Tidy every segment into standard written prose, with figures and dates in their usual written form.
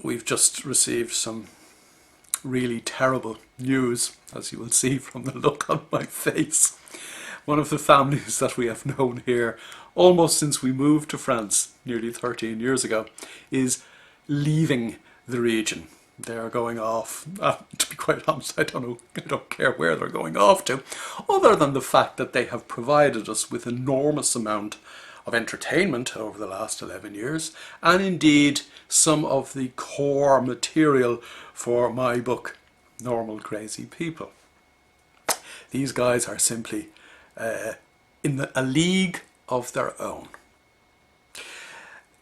we've just received some really terrible news, as you will see from the look on my face. One of the families that we have known here almost since we moved to France nearly 13 years ago is leaving the region. They are going off, to be quite honest, I don't care where they're going off to, other than the fact that they have provided us with enormous amount of entertainment over the last 11 years, and indeed some of the core material for my book, Normal Crazy People. These guys are simply in a league of their own.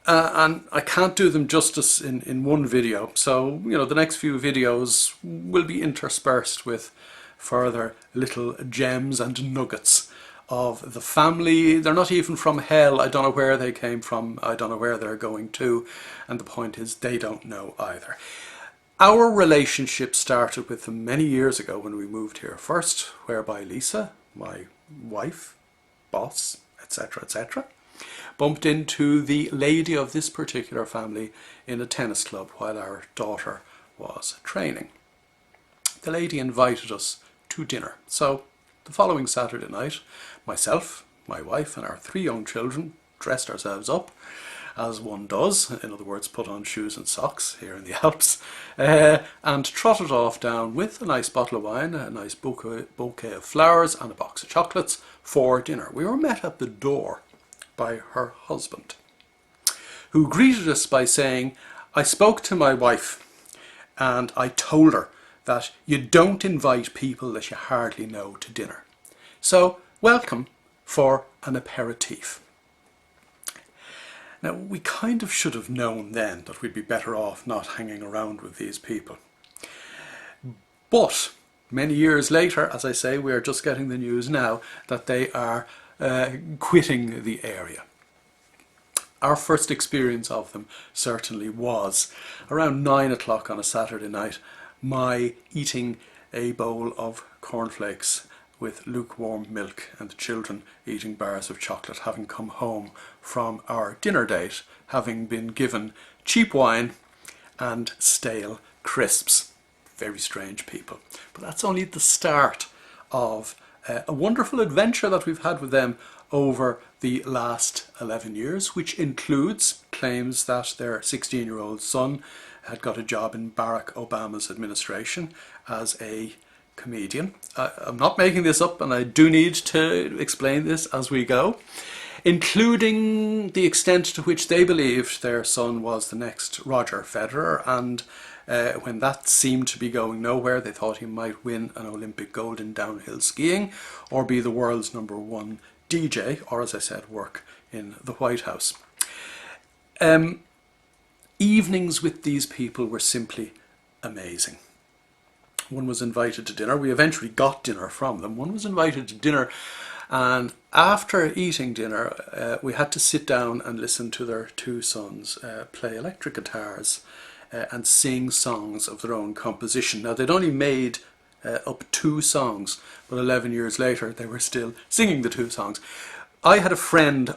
And I can't do them justice in one video, so the next few videos will be interspersed with further little gems and nuggets of the family. They're not even from hell. I don't know where they came from. I don't know where they're going to. And the point is, they don't know either. Our relationship started with them many years ago when we moved here first, whereby Lisa, my wife, boss, etc., etc., bumped into the lady of this particular family in a tennis club while our daughter was training. The lady invited us to dinner. So the following Saturday night, myself, my wife and our 3 young children dressed ourselves up, as one does, in other words, put on shoes and socks here in the Alps, and trotted off down with a nice bottle of wine, a nice bouquet of flowers and a box of chocolates for dinner. We were met at the door by her husband, who greeted us by saying, "I spoke to my wife and I told her that you don't invite people that you hardly know to dinner. So welcome for an aperitif." Now, we kind of should have known then that we'd be better off not hanging around with these people. But many years later, as I say, we are just getting the news now that they are quitting the area. Our first experience of them certainly was around 9 o'clock on a Saturday night, my eating a bowl of cornflakes with lukewarm milk and the children eating bars of chocolate, having come home from our dinner date, having been given cheap wine and stale crisps. Very strange people. But that's only the start of a wonderful adventure that we've had with them over the last 11 years, which includes claims that their 16-year-old son had got a job in Barack Obama's administration as a comedian. I'm not making this up, and I do need to explain this as we go, including the extent to which they believed their son was the next Roger Federer, and when that seemed to be going nowhere, they thought he might win an Olympic gold in downhill skiing or be the world's #1 DJ, or as I said, work in the White House. Evenings with these people were simply amazing. One was invited to dinner. We eventually got dinner from them. One was invited to dinner, and after eating dinner, we had to sit down and listen to their 2 sons play electric guitars and sing songs of their own composition. Now, they'd only made up 2 songs, but 11 years later they were still singing the 2 songs. I had a friend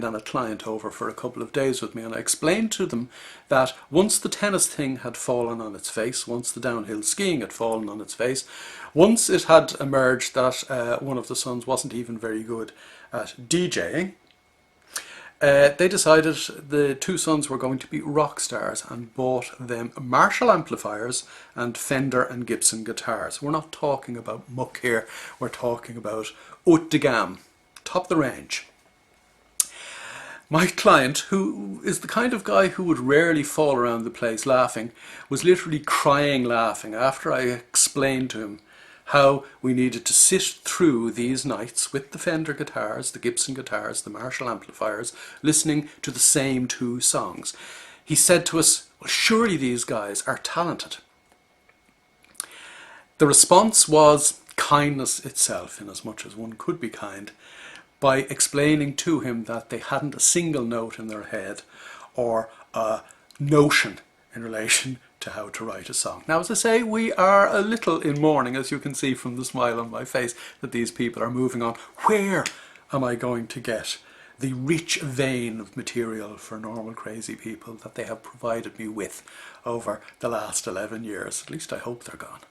and a client over for a couple of days with me, and I explained to them that once the tennis thing had fallen on its face, once the downhill skiing had fallen on its face, once it had emerged that one of the sons wasn't even very good at DJing, they decided the 2 sons were going to be rock stars and bought them Marshall amplifiers and Fender and Gibson guitars. We're not talking about muck here, we're talking about haut de gamme, top of the range. My client, who is the kind of guy who would rarely fall around the place laughing, was literally crying laughing after I explained to him how we needed to sit through these nights with the Fender guitars, the Gibson guitars, the Marshall amplifiers, listening to the same 2 songs. He said to us, "Well, surely these guys are talented." The response was kindness itself, in as much as one could be kind, by explaining to him that they hadn't a single note in their head or a notion in relation to how to write a song. Now, as I say, we are a little in mourning, as you can see from the smile on my face, that these people are moving on. Where am I going to get the rich vein of material for normal crazy people that they have provided me with over the last 11 years. At least I hope they're gone.